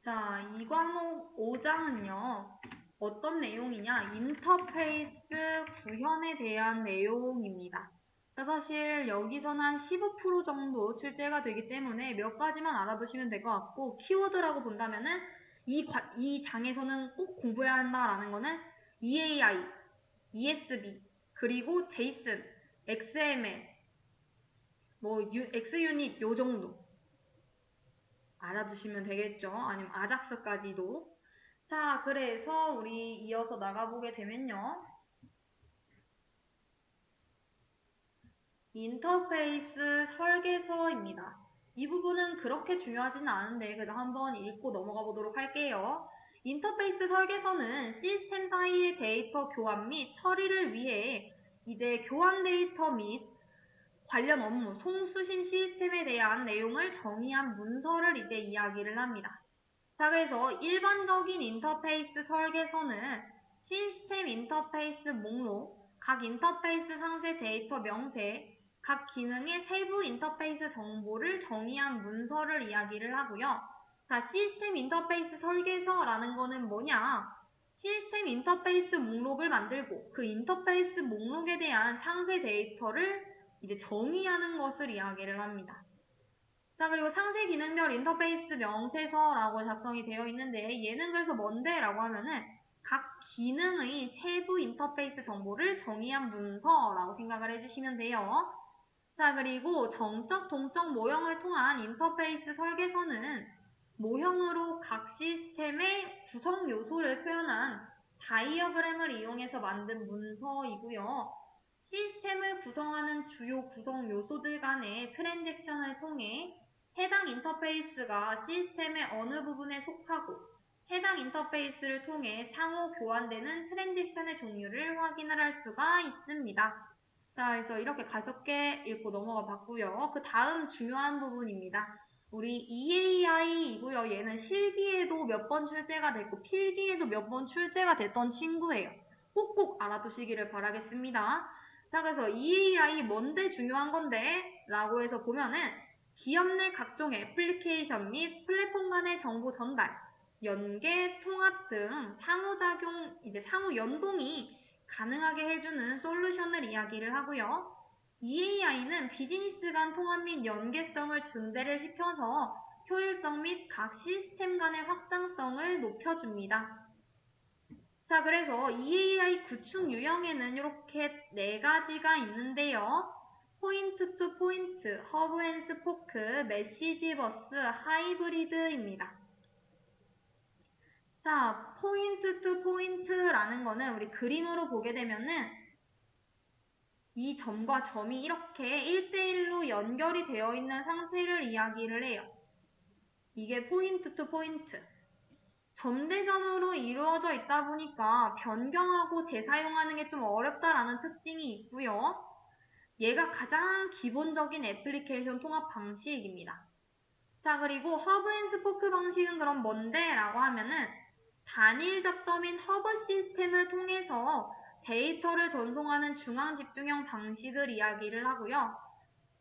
자, 이 과목 5장은요. 어떤 내용이냐? 인터페이스 구현에 대한 내용입니다. 자, 사실 여기서는 한 15% 정도 출제가 되기 때문에 몇 가지만 알아두시면 될 것 같고, 키워드라고 본다면은 이 장에서는 꼭 공부해야 한다라는 거는 EAI, ESB, 그리고 JSON, XML, XUnit 요 정도 알아두시면 되겠죠. 아니면 아작스까지도. 자, 그래서 우리 이어서 나가보게 되면요. 인터페이스 설계서입니다. 이 부분은 그렇게 중요하지는 않은데 그래도 한번 읽고 넘어가 보도록 할게요. 인터페이스 설계서는 시스템 사이의 데이터 교환 및 처리를 위해 이제 교환 데이터 및 관련 업무, 송수신 시스템에 대한 내용을 정의한 문서를 이제 이야기를 합니다. 자, 그래서 일반적인 인터페이스 설계서는 시스템 인터페이스 목록, 각 인터페이스 상세 데이터 명세, 각 기능의 세부 인터페이스 정보를 정의한 문서를 이야기를 하고요. 자, 시스템 인터페이스 설계서라는 거는 뭐냐? 시스템 인터페이스 목록을 만들고 그 인터페이스 목록에 대한 상세 데이터를 이제 정의하는 것을 이야기를 합니다. 자, 그리고 상세 기능별 인터페이스 명세서라고 작성이 되어 있는데 얘는 그래서 뭔데? 라고 하면은 각 기능의 세부 인터페이스 정보를 정의한 문서라고 생각을 해주시면 돼요. 자, 그리고 정적, 동적 모형을 통한 인터페이스 설계서는 모형으로 각 시스템의 구성 요소를 표현한 다이어그램을 이용해서 만든 문서이고요. 시스템을 구성하는 주요 구성 요소들 간의 트랜잭션을 통해 해당 인터페이스가 시스템의 어느 부분에 속하고 해당 인터페이스를 통해 상호 교환되는 트랜잭션의 종류를 확인을 할 수가 있습니다. 자, 그래서 이렇게 가볍게 읽고 넘어가 봤고요. 그 다음 중요한 부분입니다. 우리 EAI이고요. 얘는 실기에도 몇 번 출제가 됐고 필기에도 몇 번 출제가 됐던 친구예요. 꼭꼭 알아두시기를 바라겠습니다. 자, 그래서 EAI 뭔데 중요한 건데? 라고 해서 보면은 기업 내 각종 애플리케이션 및 플랫폼 간의 정보 전달, 연계, 통합 등 상호작용, 이제 상호 연동이 가능하게 해주는 솔루션을 이야기를 하고요. EAI는 비즈니스 간 통합 및 연계성을 증대를 시켜서 효율성 및 각 시스템 간의 확장성을 높여줍니다. 자, 그래서 EAI 구축 유형에는 이렇게 4가지가 있는데요. 포인트 투 포인트, 허브 앤 스포크, 메시지 버스, 하이브리드입니다. 자, 포인트 투 포인트라는 거는 우리 그림으로 보게 되면은 이 점과 점이 이렇게 1대1로 연결이 되어 있는 상태를 이야기를 해요. 이게 포인트 투 포인트. 점 대 점으로 이루어져 있다 보니까 변경하고 재사용하는 게 좀 어렵다라는 특징이 있고요. 얘가 가장 기본적인 애플리케이션 통합 방식입니다. 자, 그리고 허브 앤 스포크 방식은 그럼 뭔데? 라고 하면은 단일 접점인 허브 시스템을 통해서 데이터를 전송하는 중앙 집중형 방식을 이야기를 하고요.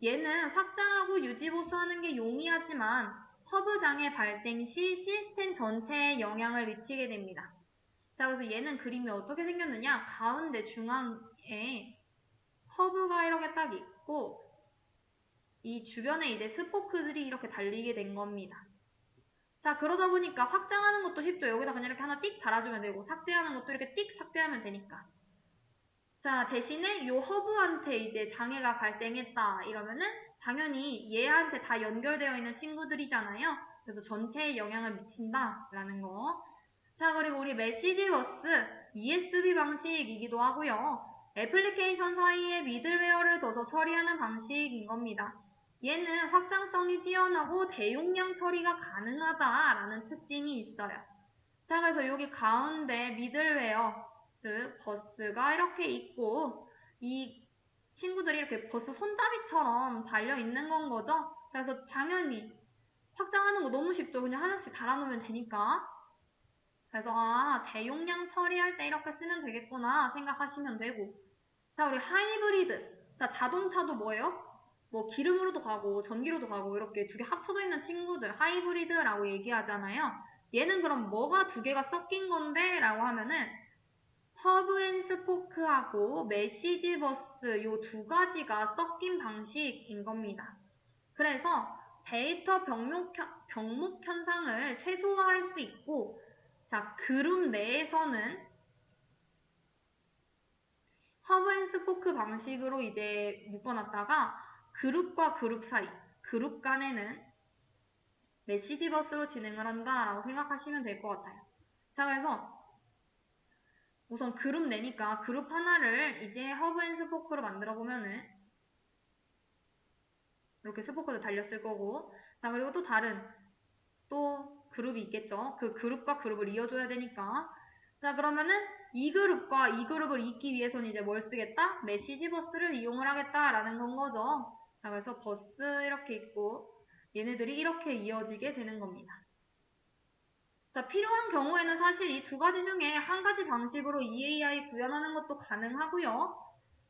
얘는 확장하고 유지 보수하는 게 용이하지만 허브 장애 발생 시 시스템 전체에 영향을 미치게 됩니다. 자, 그래서 얘는 그림이 어떻게 생겼느냐? 가운데 중앙에 허브가 이렇게 딱 있고 이 주변에 이제 스포크들이 이렇게 달리게 된 겁니다. 자, 그러다 보니까 확장하는 것도 쉽죠. 여기다 그냥 이렇게 하나 띡 달아주면 되고 삭제하는 것도 이렇게 띡 삭제하면 되니까. 자, 대신에 요 허브한테 이제 장애가 발생했다 이러면은 당연히 얘한테 다 연결되어 있는 친구들이잖아요. 그래서 전체에 영향을 미친다라는 거. 자, 그리고 우리 메시지 버스 ESB 방식이기도 하고요. 애플리케이션 사이에 미들웨어를 둬서 처리하는 방식인 겁니다. 얘는 확장성이 뛰어나고 대용량 처리가 가능하다라는 특징이 있어요. 자, 그래서 여기 가운데 미들웨어, 즉 버스가 이렇게 있고 이 친구들이 이렇게 버스 손잡이처럼 달려있는 건 거죠. 그래서 당연히 확장하는 거 너무 쉽죠. 그냥 하나씩 달아놓으면 되니까. 그래서 대용량 처리할 때 이렇게 쓰면 되겠구나 생각하시면 되고. 자, 우리 하이브리드. 자, 자동차도 뭐예요? 뭐 기름으로도 가고 전기로도 가고 이렇게 두 개 합쳐져 있는 친구들 하이브리드라고 얘기하잖아요. 얘는 그럼 뭐가 두 개가 섞인 건데? 라고 하면은 허브 앤 스포크하고 메시지 버스 요 두 가지가 섞인 방식인 겁니다. 그래서 데이터 병목 현상을 최소화할 수 있고, 자, 그룹 내에서는 허브 앤 스포크 방식으로 이제 묶어놨다가 그룹과 그룹 사이, 그룹 간에는 메시지 버스로 진행을 한다라고 생각하시면 될 것 같아요. 자, 그래서 우선 그룹 내니까 그룹 하나를 이제 허브 앤 스포크로 만들어 보면은 이렇게 스포크도 달렸을 거고, 자, 그리고 또 다른 또 그룹이 있겠죠. 그 그룹과 그룹을 이어줘야 되니까. 자, 그러면은 이 그룹과 이 그룹을 잇기 위해서는 이제 뭘 쓰겠다? 메시지 버스를 이용을 하겠다라는 건 거죠. 자, 그래서 버스 이렇게 있고 얘네들이 이렇게 이어지게 되는 겁니다. 자, 필요한 경우에는 사실 이 두 가지 중에 한 가지 방식으로 EAI 구현하는 것도 가능하고요.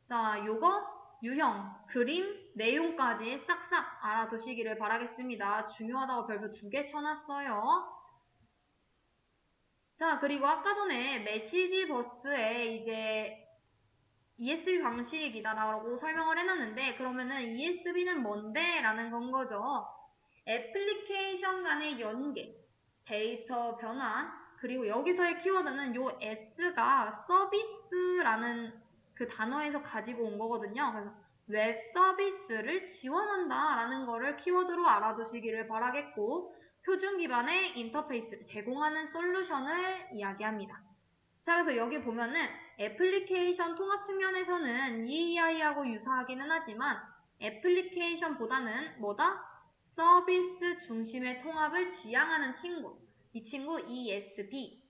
자, 요거 유형, 그림, 내용까지 싹싹 알아두시기를 바라겠습니다. 중요하다고 별표 2개 쳐놨어요. 자, 그리고 아까 전에 메시지 버스에 이제 ESB 방식이다라고 설명을 해놨는데, 그러면은 ESB는 뭔데? 라는 건 거죠. 애플리케이션 간의 연계, 데이터 변환, 그리고 여기서의 키워드는 요 S가 서비스라는 그 단어에서 가지고 온 거거든요. 그래서 웹 서비스를 지원한다 라는 거를 키워드로 알아두시기를 바라겠고, 표준 기반의 인터페이스를 제공하는 솔루션을 이야기합니다. 자, 그래서 여기 보면은 애플리케이션 통합 측면에서는 EAI하고 유사하기는 하지만 애플리케이션보다는 뭐다? 서비스 중심의 통합을 지향하는 친구. 이 친구 ESB.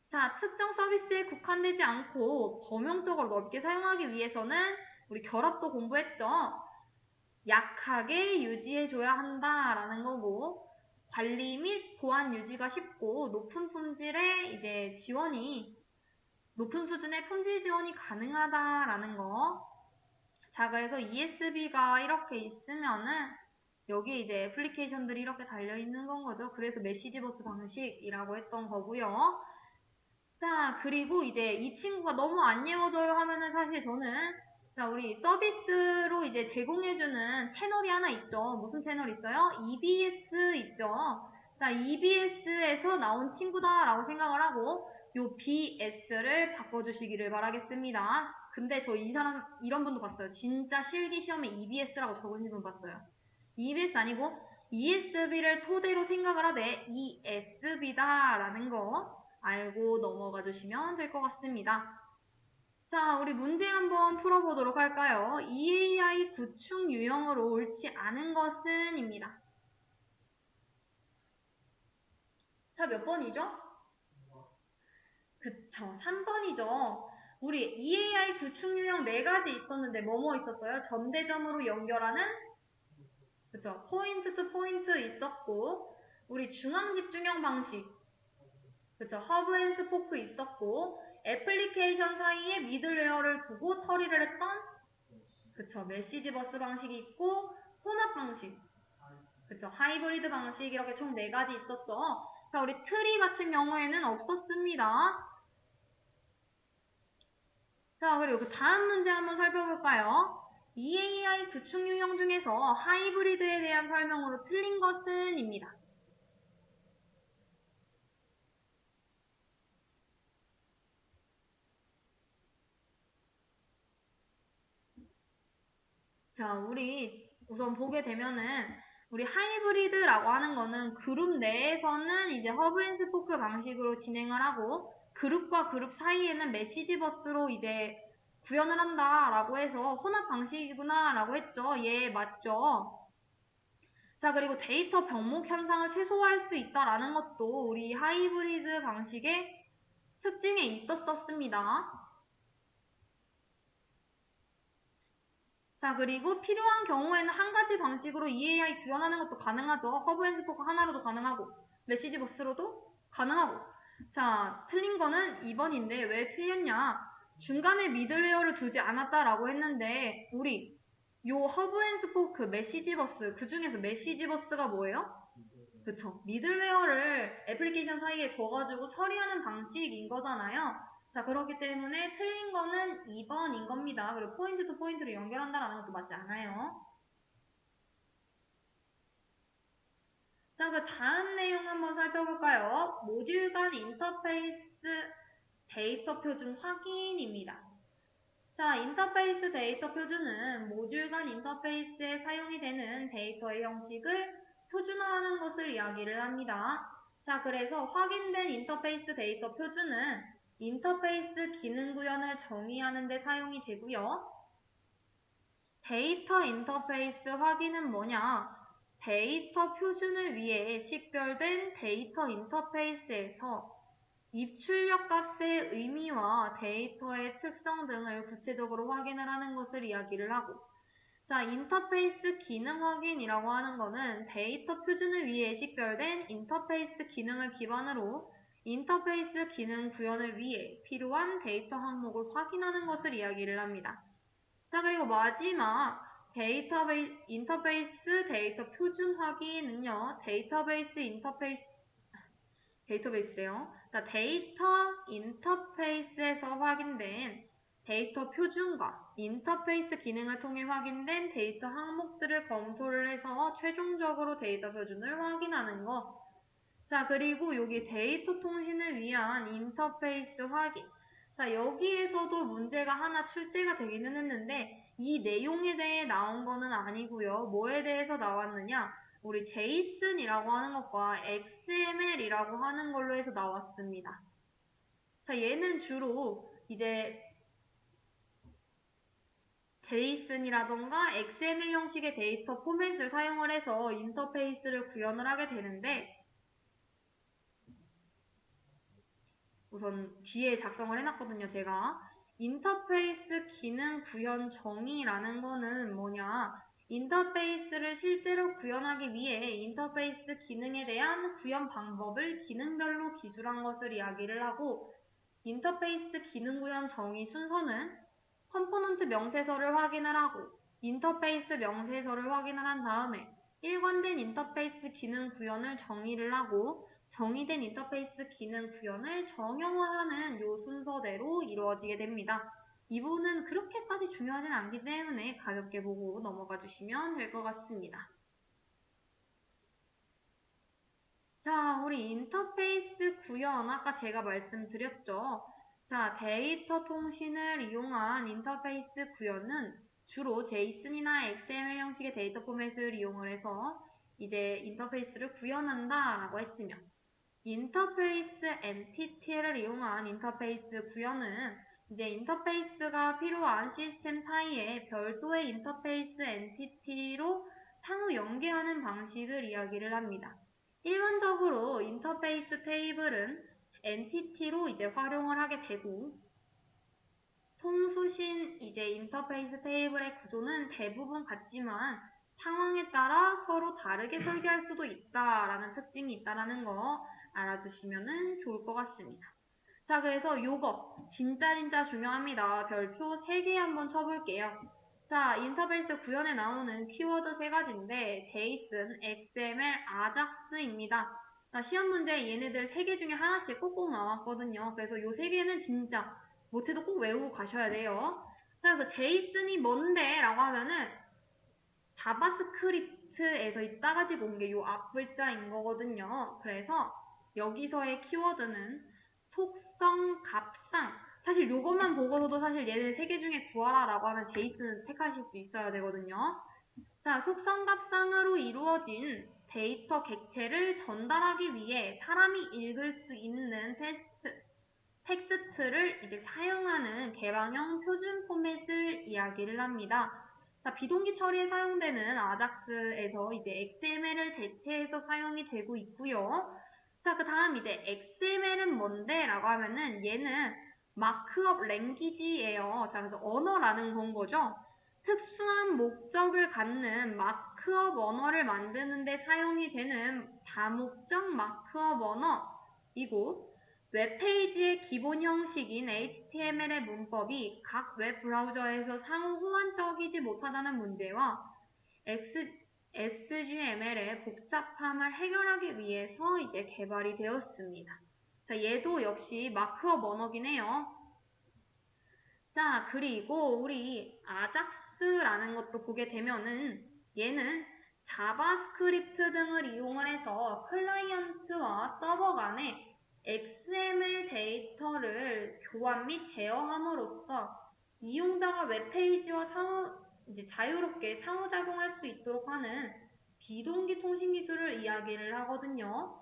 자, 특정 서비스에 국한되지 않고 범용적으로 넓게 사용하기 위해서는 우리 결합도 공부했죠. 약하게 유지해줘야 한다라는 거고, 관리 및 보안 유지가 쉽고 높은 품질의 이제 지원이 높은 수준의 품질 지원이 가능하다라는 거. 자, 그래서 ESB가 이렇게 있으면은 여기 이제 애플리케이션들이 이렇게 달려있는 건 거죠. 그래서 메시지 버스 방식이라고 했던 거고요. 자, 그리고 이제 이 친구가 너무 안 예워져요 하면은 사실 저는 자, 우리 서비스로 이제 제공해주는 채널이 하나 있죠. 무슨 채널 있어요? EBS 있죠. 자, EBS에서 나온 친구다라고 생각을 하고 요 BS를 바꿔주시기를 바라겠습니다. 근데 저 이 사람 이런 분도 봤어요. 진짜 실기 시험에 EBS라고 적으신 분 봤어요. EBS 아니고 ESB를 토대로 생각을 하되 ESB다라는 거 알고 넘어가 주시면 될 것 같습니다. 자, 우리 문제 한번 풀어보도록 할까요? EAI 구축 유형으로 옳지 않은 것은 입니다. 자, 몇 번이죠? 그쵸, 3번이죠. 우리 EAI 구축 유형 4가지 있었는데 뭐뭐 있었어요? 점대점으로 연결하는 그쵸, 포인트 투 포인트 있었고 우리 중앙 집중형 방식 그쵸, 허브 앤 스포크 있었고 애플리케이션 사이에 미들웨어를 두고 처리를 했던 그쵸, 메시지 버스 방식이 있고 혼합 방식 그쵸, 하이브리드 방식 이렇게 총 4가지 있었죠. 자, 우리 트리 같은 경우에는 없었습니다. 자, 그리고 그 다음 문제 한번 살펴볼까요? EAI 구축 유형 중에서 하이브리드에 대한 설명으로 틀린 것은 입니다. 자, 우리 우선 보게 되면은 우리 하이브리드라고 하는 거는 그룹 내에서는 이제 허브 앤 스포크 방식으로 진행을 하고 그룹과 그룹 사이에는 메시지 버스로 이제 구현을 한다라고 해서 혼합 방식이구나라고 했죠. 예, 맞죠. 자, 그리고 데이터 병목 현상을 최소화할 수 있다라는 것도 우리 하이브리드 방식의 특징에 있었습니다. 자, 그리고 필요한 경우에는 한 가지 방식으로 EAI 구현하는 것도 가능하죠. 허브 앤 스포크 하나로도 가능하고, 메시지 버스로도 가능하고. 자, 틀린 거는 2번인데 왜 틀렸냐? 중간에 미들웨어를 두지 않았다라고 했는데, 우리 요 허브 앤 스포크 메시지 버스, 그 중에서 메시지 버스가 뭐예요? 그쵸. 미들웨어를 애플리케이션 사이에 둬가지고 처리하는 방식인 거잖아요. 자, 그렇기 때문에 틀린 거는 2번인 겁니다. 그리고 포인트 투 포인트를 연결한다라는 것도 맞지 않아요. 자, 그 다음 내용 한번 살펴볼까요? 모듈 간 인터페이스 데이터 표준 확인입니다. 자, 인터페이스 데이터 표준은 모듈 간 인터페이스에 사용이 되는 데이터의 형식을 표준화하는 것을 이야기를 합니다. 자, 그래서 확인된 인터페이스 데이터 표준은 인터페이스 기능 구현을 정의하는 데 사용이 되고요. 데이터 인터페이스 확인은 뭐냐? 데이터 표준을 위해 식별된 데이터 인터페이스에서 입출력 값의 의미와 데이터의 특성 등을 구체적으로 확인을 하는 것을 이야기를 하고, 자, 인터페이스 기능 확인이라고 하는 거는 데이터 표준을 위해 식별된 인터페이스 기능을 기반으로 인터페이스 기능 구현을 위해 필요한 데이터 항목을 확인하는 것을 이야기를 합니다. 자, 그리고 마지막 인터페이스 데이터 표준 확인은요, 데이터베이스래요. 자, 데이터 인터페이스에서 확인된 데이터 표준과 인터페이스 기능을 통해 확인된 데이터 항목들을 검토를 해서 최종적으로 데이터 표준을 확인하는 것. 자, 그리고 여기 데이터 통신을 위한 인터페이스 확인. 자, 여기에서도 문제가 하나 출제가 되기는 했는데 이 내용에 대해 나온 거는 아니고요. 뭐에 대해서 나왔느냐? 우리 제이슨이라고 하는 것과 XML이라고 하는 걸로 해서 나왔습니다. 자, 얘는 주로 이제 제이슨이라던가 XML 형식의 데이터 포맷을 사용을 해서 인터페이스를 구현을 하게 되는데 우선 뒤에 작성을 해놨거든요, 제가. 인터페이스 기능 구현 정의라는 거는 뭐냐? 인터페이스를 실제로 구현하기 위해 인터페이스 기능에 대한 구현 방법을 기능별로 기술한 것을 이야기를 하고, 인터페이스 기능 구현 정의 순서는 컴포넌트 명세서를 확인을 하고, 인터페이스 명세서를 확인을 한 다음에 일관된 인터페이스 기능 구현을 정의를 하고, 정의된 인터페이스 기능 구현을 정형화하는 요 순서대로 이루어지게 됩니다. 이 부분은 그렇게까지 중요하진 않기 때문에 가볍게 보고 넘어가 주시면 될 것 같습니다. 자, 우리 인터페이스 구현 아까 제가 말씀드렸죠. 자, 데이터 통신을 이용한 인터페이스 구현은 주로 제이슨이나 XML 형식의 데이터 포맷을 이용을 해서 이제 인터페이스를 구현한다라고 했으며 인터페이스 엔티티를 이용한 인터페이스 구현은 이제 인터페이스가 필요한 시스템 사이에 별도의 인터페이스 엔티티로 상호 연계하는 방식을 이야기를 합니다. 일반적으로 인터페이스 테이블은 엔티티로 이제 활용을 하게 되고 송수신 이제 인터페이스 테이블의 구조는 대부분 같지만 상황에 따라 서로 다르게 설계할 수도 있다라는 특징이 있다라는 거 알아두시면 좋을 것 같습니다. 자, 그래서 요거 진짜 중요합니다. 별표 3개 한번 쳐볼게요. 자, 인터페이스 구현에 나오는 키워드 3가지인데 제이슨, XML, 아작스입니다. 자, 시험 문제 얘네들 3개 중에 하나씩 꼭꼭 나왔거든요. 그래서 요 3개는 진짜 못해도 꼭 외우고 가셔야 돼요. 자, 그래서 제이슨이 뭔데? 라고 하면은 자바스크립트에서 따가지고 온 게 요 앞글자인 거거든요. 그래서 여기서의 키워드는 속성, 값상. 사실 요것만 보고서도 사실 얘네 3개 중에 구하라 라고 하면 제이슨 택하실 수 있어야 되거든요. 자, 속성, 값상으로 이루어진 데이터 객체를 전달하기 위해 사람이 읽을 수 있는 텍스트를 이제 사용하는 개방형 표준 포맷을 이야기를 합니다. 자, 비동기 처리에 사용되는 아작스에서 이제 XML을 대체해서 사용이 되고 있고요. 자, 그 다음 이제 XML은 뭔데? 라고 하면은 얘는 마크업 랭귀지예요. 자, 그래서 언어라는 건 거죠. 특수한 목적을 갖는 마크업 언어를 만드는 데 사용이 되는 다목적 마크업 언어이고 웹페이지의 기본 형식인 HTML의 문법이 각 웹 브라우저에서 상호 호환적이지 못하다는 문제와 SGML의 복잡함을 해결하기 위해서 이제 개발이 되었습니다. 자, 얘도 역시 마크업 언어긴 해요. 자, 그리고 우리 아작스라는 것도 보게 되면은 얘는 자바스크립트 등을 이용을 해서 클라이언트와 서버 간에 XML 데이터를 교환 및 제어함으로써 이용자가 웹페이지와 이제 자유롭게 상호작용할 수 있도록 하는 비동기 통신 기술을 이야기를 하거든요.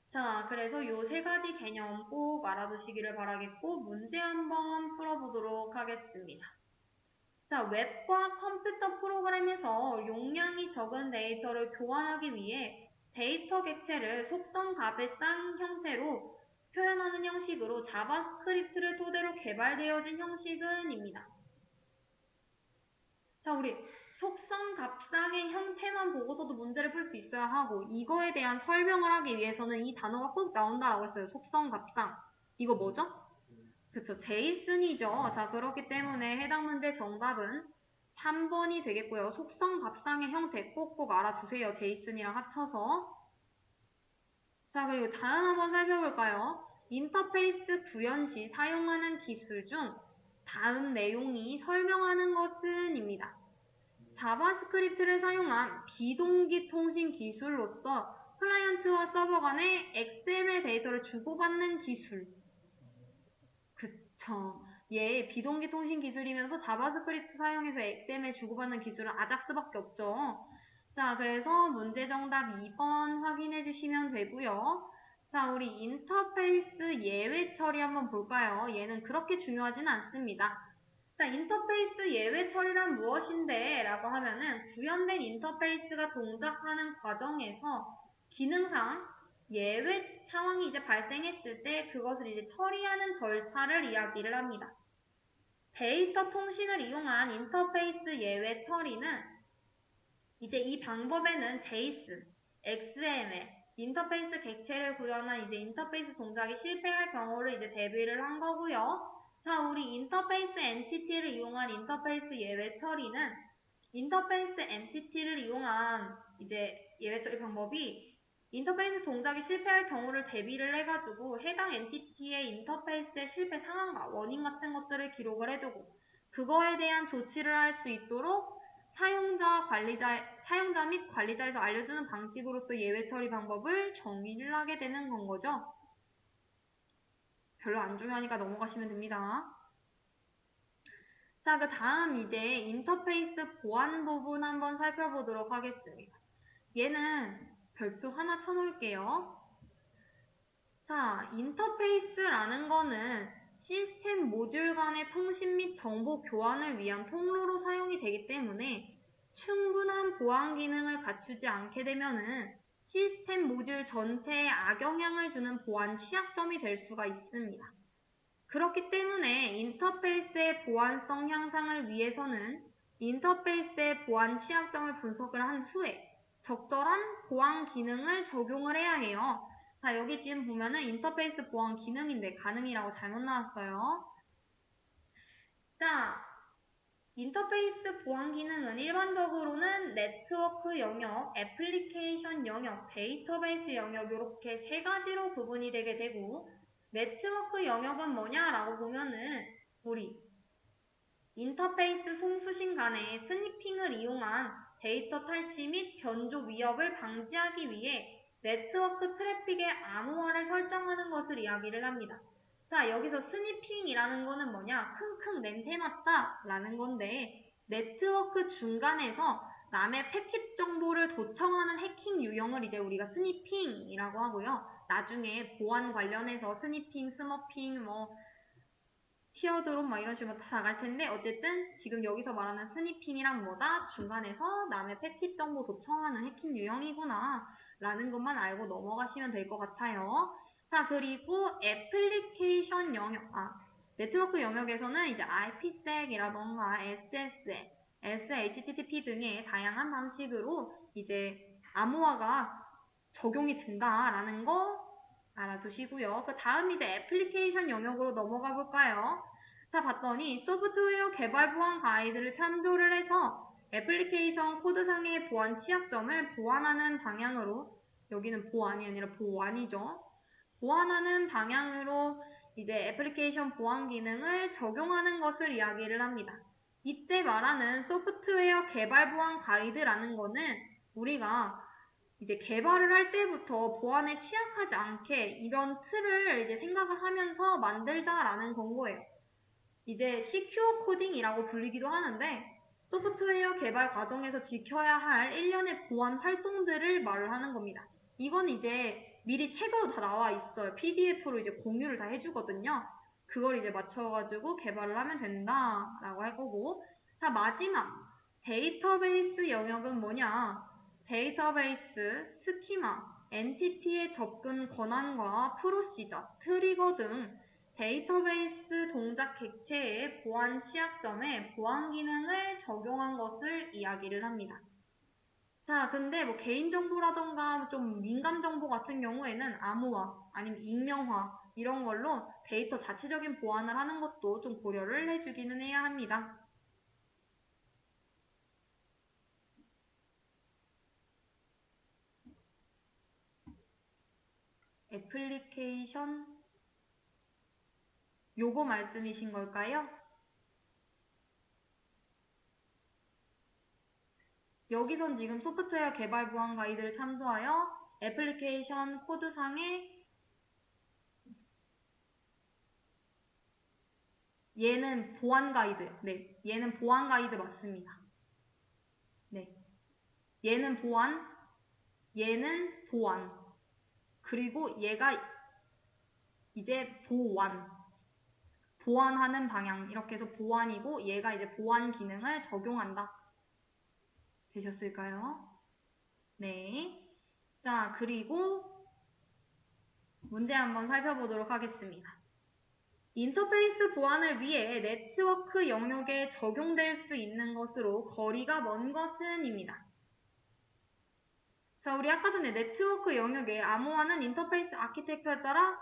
자, 그래서 요 세 가지 개념 꼭 알아두시기를 바라겠고, 문제 한번 풀어보도록 하겠습니다. 자, 웹과 컴퓨터 프로그램에서 용량이 적은 데이터를 교환하기 위해 데이터 객체를 속성 값의 쌍 형태로 표현하는 형식으로 자바스크립트를 토대로 개발되어진 형식은입니다. 자, 우리 속성 값상의 형태만 보고서도 문제를 풀 수 있어야 하고 이거에 대한 설명을 하기 위해서는 이 단어가 꼭 나온다라고 했어요. 속성 값상. 이거 뭐죠? 그쵸. 제이슨이죠. 자, 그렇기 때문에 해당 문제 정답은 3번이 되겠고요. 속성 값상의 형태 꼭꼭 알아두세요. 제이슨이랑 합쳐서. 자, 그리고 다음 한번 살펴볼까요? 인터페이스 구현 시 사용하는 기술 중 다음 내용이 설명하는 것은입니다. 자바스크립트를 사용한 비동기 통신 기술로서 클라이언트와 서버 간의 XML 데이터를 주고받는 기술. 그쵸. 얘 비동기 통신 기술이면서 자바스크립트 사용해서 XML 주고받는 기술은 아작스밖에 없죠. 자, 그래서 문제 정답 2번 확인해 주시면 되고요. 자, 우리 인터페이스 예외 처리 한번 볼까요? 얘는 그렇게 중요하진 않습니다. 자, 인터페이스 예외 처리란 무엇인데? 라고 하면은 구현된 인터페이스가 동작하는 과정에서 기능상 예외 상황이 이제 발생했을 때 그것을 이제 처리하는 절차를 이야기를 합니다. 데이터 통신을 이용한 인터페이스 예외 처리는 이제 이 방법에는 JSON, XML, 인터페이스 객체를 구현한 이제 인터페이스 동작이 실패할 경우를 이제 대비를 한 거고요. 자, 우리 인터페이스 엔티티를 이용한 인터페이스 예외 처리는 인터페이스 엔티티를 이용한 이제 예외 처리 방법이 인터페이스 동작이 실패할 경우를 대비를 해가지고 해당 엔티티의 인터페이스의 실패 상황과 원인 같은 것들을 기록을 해두고 그거에 대한 조치를 할 수 있도록 사용자 및 관리자에서 알려주는 방식으로서 예외 처리 방법을 정의를 하게 되는 건 거죠. 별로 안 중요하니까 넘어가시면 됩니다. 자, 그 다음 이제 인터페이스 보안 부분 한번 살펴보도록 하겠습니다. 얘는 별표 하나 쳐놓을게요. 자, 인터페이스라는 거는 시스템 모듈 간의 통신 및 정보 교환을 위한 통로로 사용이 되기 때문에 충분한 보안 기능을 갖추지 않게 되면은 시스템 모듈 전체에 악영향을 주는 보안 취약점이 될 수가 있습니다. 그렇기 때문에 인터페이스의 보안성 향상을 위해서는 인터페이스의 보안 취약점을 분석을 한 후에 적절한 보안 기능을 적용을 해야 해요. 자, 여기 지금 보면은 인터페이스 보안 기능인데 가능이라고 잘못 나왔어요. 자, 인터페이스 보안 기능은 일반적으로는 네트워크 영역, 애플리케이션 영역, 데이터베이스 영역 이렇게 세 가지로 구분이 되게 되고 네트워크 영역은 뭐냐라고 보면은 우리 인터페이스 송수신 간의 스니핑을 이용한 데이터 탈취 및 변조 위협을 방지하기 위해 네트워크 트래픽의 암호화를 설정하는 것을 이야기를 합니다. 자, 여기서 스니핑이라는 거는 뭐냐? 킁킁 냄새 맡다 라는 건데 네트워크 중간에서 남의 패킷 정보를 도청하는 해킹 유형을 이제 우리가 스니핑이라고 하고요. 나중에 보안 관련해서 스니핑, 스머핑, 티어드롭 막 이런 식으로 다 나갈 텐데 어쨌든 지금 여기서 말하는 스니핑이란 뭐다? 중간에서 남의 패킷 정보 도청하는 해킹 유형이구나 라는 것만 알고 넘어가시면 될 것 같아요. 자, 그리고 애플리케이션 영역, 네트워크 영역에서는 이제 IPsec이라던가 SSL, SHTTP 등의 다양한 방식으로 이제 암호화가 적용이 된다라는 거 알아두시고요. 그 다음 이제 애플리케이션 영역으로 넘어가 볼까요? 자, 봤더니 소프트웨어 개발 보안 가이드를 참조를 해서 애플리케이션 코드상의 보안 취약점을 보완하는 방향으로, 여기는 보안이 아니라 보완이죠. 보완하는 방향으로 이제 애플리케이션 보안 기능을 적용하는 것을 이야기를 합니다. 이때 말하는 소프트웨어 개발 보안 가이드라는 거는 우리가 이제 개발을 할 때부터 보안에 취약하지 않게 이런 틀을 이제 생각을 하면서 만들자라는 건 거예요. 이제 시큐어 코딩이라고 불리기도 하는데 소프트웨어 개발 과정에서 지켜야 할 일련의 보안 활동들을 말을 하는 겁니다. 이건 이제 미리 책으로 다 나와 있어요. PDF로 이제 공유를 다 해주거든요. 그걸 이제 맞춰가지고 개발을 하면 된다라고 할 거고. 자, 마지막 데이터베이스 영역은 뭐냐? 데이터베이스, 스키마, 엔티티의 접근 권한과 프로시저, 트리거 등 데이터베이스 동작 객체의 보안 취약점에 보안 기능을 적용한 것을 이야기를 합니다. 자, 근데 뭐 개인정보라던가 좀 민감 정보 같은 경우에는 암호화 아니면 익명화 이런 걸로 데이터 자체적인 보안을 하는 것도 좀 고려를 해주기는 해야 합니다. 애플리케이션 요거 말씀이신 걸까요? 여기선 지금 소프트웨어 개발 보안 가이드를 참조하여 애플리케이션 코드상의 얘는 보안 가이드요. 네, 얘는 보안 가이드 맞습니다. 네, 얘는 보안, 얘는 보안, 그리고 얘가 이제 보완하는 방향 이렇게 해서 보완이고 얘가 이제 보안 기능을 적용한다. 되셨을까요? 네. 자, 그리고 문제 한번 살펴보도록 하겠습니다. 인터페이스 보안을 위해 네트워크 영역에 적용될 수 있는 것으로 거리가 먼 것은입니다. 자, 우리 아까 전에 네트워크 영역에 암호화는 인터페이스 아키텍처에 따라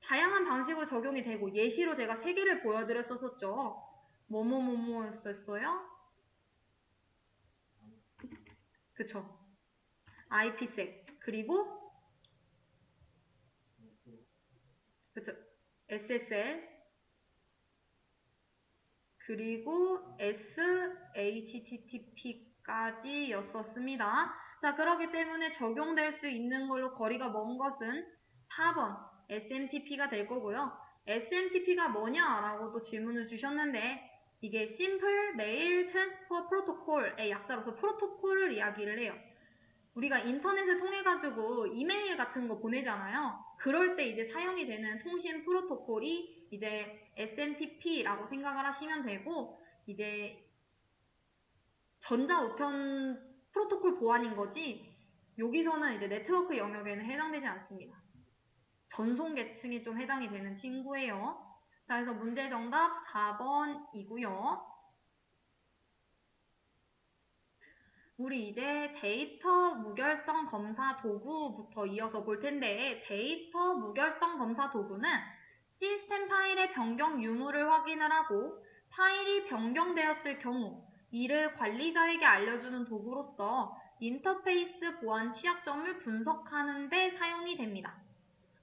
다양한 방식으로 적용이 되고 예시로 제가 3개를 보여드렸었죠. 뭐뭐뭐뭐였었어요? 그쵸. IPsec 그리고 그쵸. SSL 그리고 SHTTP까지 였었습니다. 자, 그렇기 때문에 적용될 수 있는 걸로 거리가 먼 것은 4번 SMTP가 될 거고요. SMTP가 뭐냐라고 또 질문을 주셨는데 이게 Simple Mail Transfer Protocol의 약자로서 프로토콜을 이야기를 해요. 우리가 인터넷을 통해 가지고 이메일 같은 거 보내잖아요. 그럴 때 이제 사용이 되는 통신 프로토콜이 이제 SMTP라고 생각을 하시면 되고 이제 전자우편 프로토콜 보안인 거지 여기서는 이제 네트워크 영역에는 해당되지 않습니다. 전송 계층에 좀 해당이 되는 친구예요. 자, 그래서 문제 정답 4번이고요. 우리 이제 데이터 무결성 검사 도구부터 이어서 볼 텐데 데이터 무결성 검사 도구는 시스템 파일의 변경 유무를 확인을 하고 파일이 변경되었을 경우 이를 관리자에게 알려주는 도구로서 인터페이스 보안 취약점을 분석하는 데 사용이 됩니다.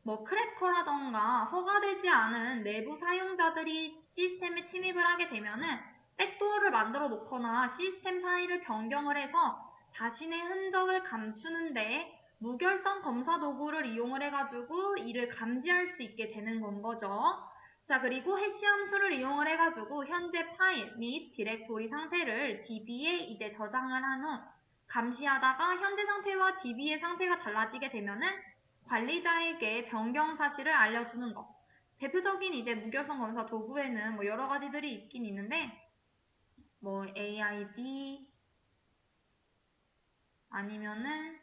뭐 크래커라던가 허가되지 않은 내부 사용자들이 시스템에 침입을 하게 되면은 백도어를 만들어 놓거나 시스템 파일을 변경을 해서 자신의 흔적을 감추는데 무결성 검사 도구를 이용을 해가지고 이를 감지할 수 있게 되는 건 거죠. 자, 그리고 해시 함수를 이용을 해가지고 현재 파일 및 디렉토리 상태를 DB에 이제 저장을 한 후 감시하다가 현재 상태와 DB의 상태가 달라지게 되면은 관리자에게 변경 사실을 알려주는 것. 대표적인 이제 무결성 검사 도구에는 뭐 여러 가지들이 있긴 있는데 뭐 AID 아니면은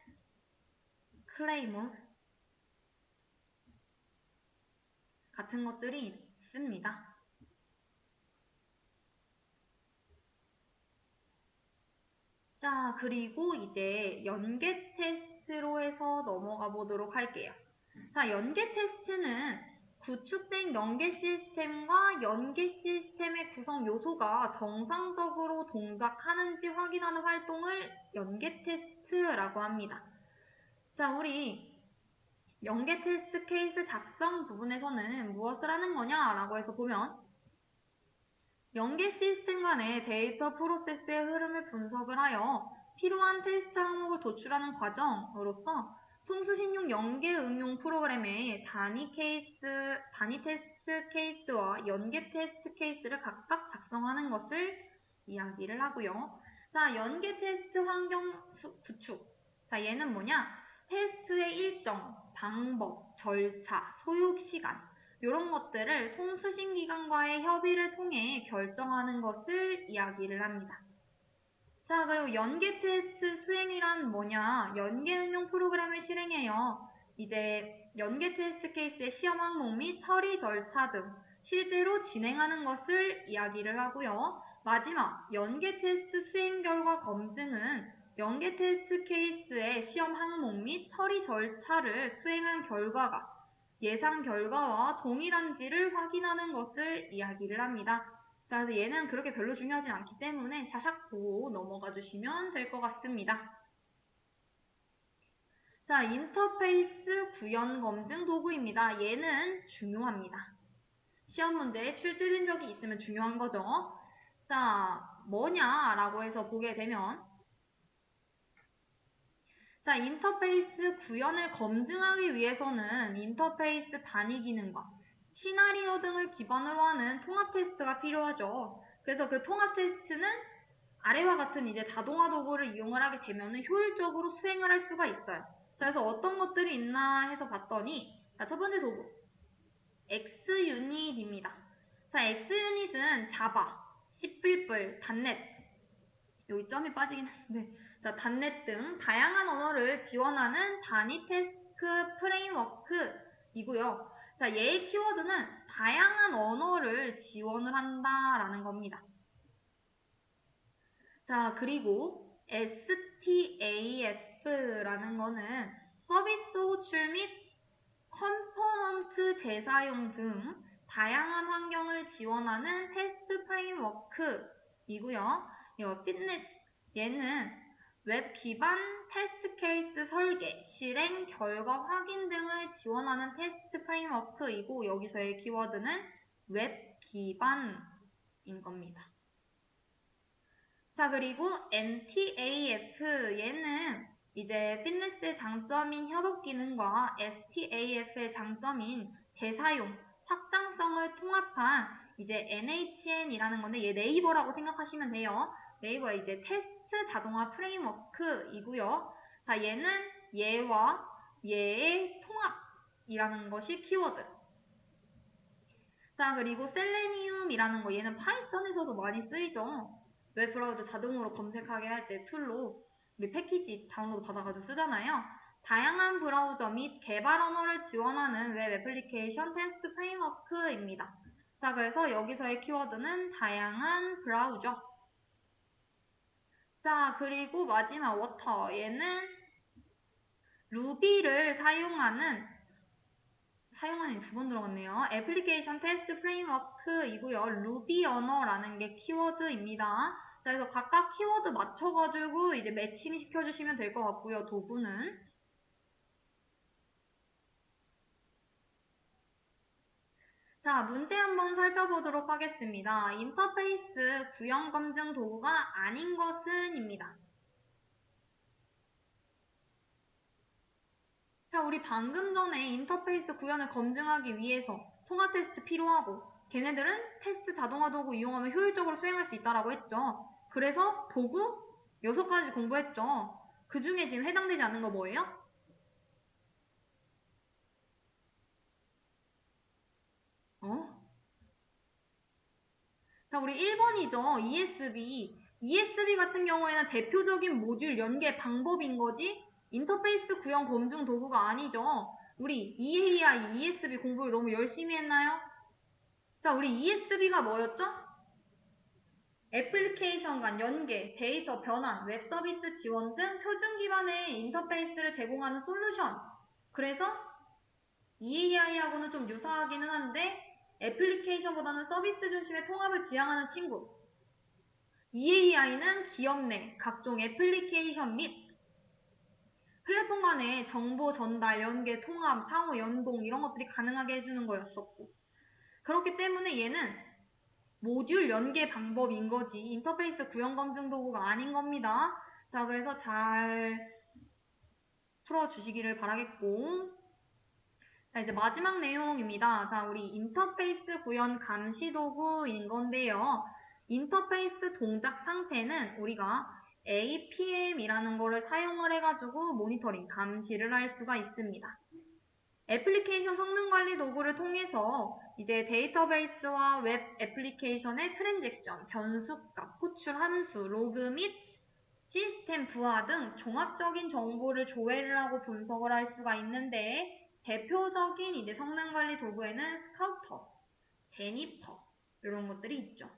클레이몰 같은 것들이 있습니다. 자, 그리고 이제 연계 테스트로 해서 넘어가 보도록 할게요. 자, 연계 테스트는 구축된 연계 시스템과 연계 시스템의 구성 요소가 정상적으로 동작하는지 확인하는 활동을 연계 테스트라고 합니다. 자, 우리 연계 테스트 케이스 작성 부분에서는 무엇을 하는 거냐라고 해서 보면 연계 시스템 간의 데이터 프로세스의 흐름을 분석을 하여 필요한 테스트 항목을 도출하는 과정으로서 송수신용 연계 응용 프로그램의 단위 테스트 케이스와 연계 테스트 케이스를 각각 작성하는 것을 이야기를 하고요. 자, 연계 테스트 환경 구축. 자, 얘는 뭐냐? 테스트의 일정, 방법, 절차, 소요 시간 이런 것들을 송수신 기관과의 협의를 통해 결정하는 것을 이야기를 합니다. 자, 그리고 연계 테스트 수행이란 뭐냐? 연계 응용 프로그램을 실행해요. 이제 연계 테스트 케이스의 시험 항목 및 처리 절차 등 실제로 진행하는 것을 이야기를 하고요. 마지막, 연계 테스트 수행 결과 검증은 연계 테스트 케이스의 시험 항목 및 처리 절차를 수행한 결과가 예상 결과와 동일한지를 확인하는 것을 이야기를 합니다. 자, 그래서 얘는 그렇게 별로 중요하진 않기 때문에 샤샥 보고 넘어가 주시면 될 것 같습니다. 자, 인터페이스 구현 검증 도구입니다. 얘는 중요합니다. 시험 문제에 출제된 적이 있으면 중요한 거죠. 자, 뭐냐라고 해서 보게 되면 자, 인터페이스 구현을 검증하기 위해서는 인터페이스 단위 기능과 시나리오 등을 기반으로 하는 통합 테스트가 필요하죠. 그래서 그 통합 테스트는 아래와 같은 이제 자동화 도구를 이용을 하게 되면 효율적으로 수행을 할 수가 있어요. 자, 그래서 어떤 것들이 있나 해서 봤더니 자, 첫 번째 도구 X유닛입니다. 자, X유닛은 자바, C++, 단넷 여기 점이 빠지긴 했는데 자, 단넷 등 다양한 언어를 지원하는 단위 태스크 프레임워크이고요. 자, 얘의 키워드는 다양한 언어를 지원을 한다라는 겁니다. 자, 그리고 STAF라는 거는 서비스 호출 및 컴포넌트 재사용 등 다양한 환경을 지원하는 테스트 프레임워크이고요. 피트니스, 얘는 웹 기반 테스트 케이스 설계, 실행, 결과 확인 등을 지원하는 테스트 프레임워크이고 여기서의 키워드는 웹 기반인 겁니다. 자, 그리고 NTAF, 얘는 이제 피트니스의 장점인 협업 기능과 STAF의 장점인 재사용, 확장성을 통합한 이제 NHN이라는 건데 얘 네이버라고 생각하시면 돼요. 네이버의 이제 테스트 자동화 프레임워크이고요. 자, 얘는 얘와 얘의 통합이라는 것이 키워드. 자, 그리고 셀레니움이라는 거 얘는 파이썬에서도 많이 쓰이죠. 웹브라우저 자동으로 검색하게 할 때 툴로 우리 패키지 다운로드 받아가지고 쓰잖아요. 다양한 브라우저 및 개발 언어를 지원하는 웹 애플리케이션 테스트 프레임워크입니다. 자, 그래서 여기서의 키워드는 다양한 브라우저. 자, 그리고 마지막 워터. 얘는 루비를 사용하는 두 번 들어갔네요. 애플리케이션 테스트 프레임워크이고요. 루비 언어라는 게 키워드입니다. 자, 그래서 각각 키워드 맞춰가지고 이제 매칭 시켜주시면 될 것 같고요. 도구는. 자, 문제 한번 살펴보도록 하겠습니다. 인터페이스 구현 검증 도구가 아닌 것은입니다. 자, 우리 방금 전에 인터페이스 구현을 검증하기 위해서 통합 테스트 필요하고 걔네들은 테스트 자동화 도구 이용하면 효율적으로 수행할 수 있다고 했죠. 그래서 도구 6가지 공부했죠. 그 중에 지금 해당되지 않는 거 뭐예요? 자, 우리 1번이죠. ESB 같은 경우에는 대표적인 모듈 연계 방법인 거지 인터페이스 구현 검증 도구가 아니죠. 우리 EAI, ESB 공부를 너무 열심히 했나요? 자, 우리 ESB가 뭐였죠? 애플리케이션 간 연계, 데이터 변환, 웹 서비스 지원 등 표준 기반의 인터페이스를 제공하는 솔루션. 그래서 EAI하고는 좀 유사하기는 한데 애플리케이션보다는 서비스 중심의 통합을 지향하는 친구. EAI는 기업 내 각종 애플리케이션 및 플랫폼 간의 정보 전달, 연계, 통합, 상호 연동 이런 것들이 가능하게 해주는 거였었고, 그렇기 때문에 얘는 모듈 연계 방법인 거지 인터페이스 구현 검증 도구가 아닌 겁니다. 자, 그래서 잘 풀어주시기를 바라겠고, 자, 이제 마지막 내용입니다. 자, 우리 인터페이스 구현 감시 도구인 건데요. 인터페이스 동작 상태는 우리가 APM이라는 거를 사용을 해가지고 모니터링, 감시를 할 수가 있습니다. 애플리케이션 성능 관리 도구를 통해서 이제 데이터베이스와 웹 애플리케이션의 트랜잭션, 변수값, 호출 함수, 로그 및 시스템 부하 등 종합적인 정보를 조회를 하고 분석을 할 수가 있는데, 대표적인 이제 성능 관리 도구에는 스카우터, 제니퍼 이런 것들이 있죠.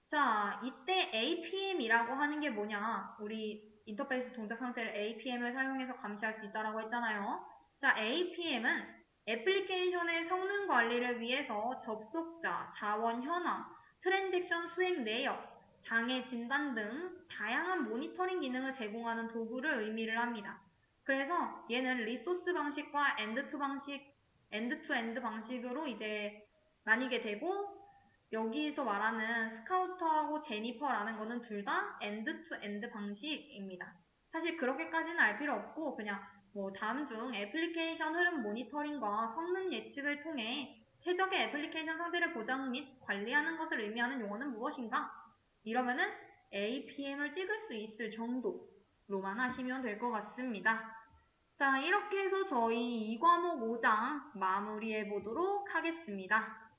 자, 이때 APM이라고 하는 게 뭐냐? 우리 인터페이스 동작 상태를 APM을 사용해서 감시할 수 있다라고 했잖아요. 자, APM은 애플리케이션의 성능 관리를 위해서 접속자, 자원 현황, 트랜잭션 수행 내역, 장애 진단 등 다양한 모니터링 기능을 제공하는 도구를 의미를 합니다. 그래서 얘는 리소스 방식과 엔드 투 엔드 방식으로 이제 나뉘게 되고, 여기서 말하는 스카우터하고 제니퍼라는 거는 둘 다 엔드 투 엔드 방식입니다. 사실 그렇게까지는 알 필요 없고, 그냥 뭐 다음 중 애플리케이션 흐름 모니터링과 성능 예측을 통해 최적의 애플리케이션 상태를 보장 및 관리하는 것을 의미하는 용어는 무엇인가? 이러면은 APM을 찍을 수 있을 정도로만 하시면 될 것 같습니다. 자, 이렇게 해서 저희 2과목 5장 마무리해 보도록 하겠습니다.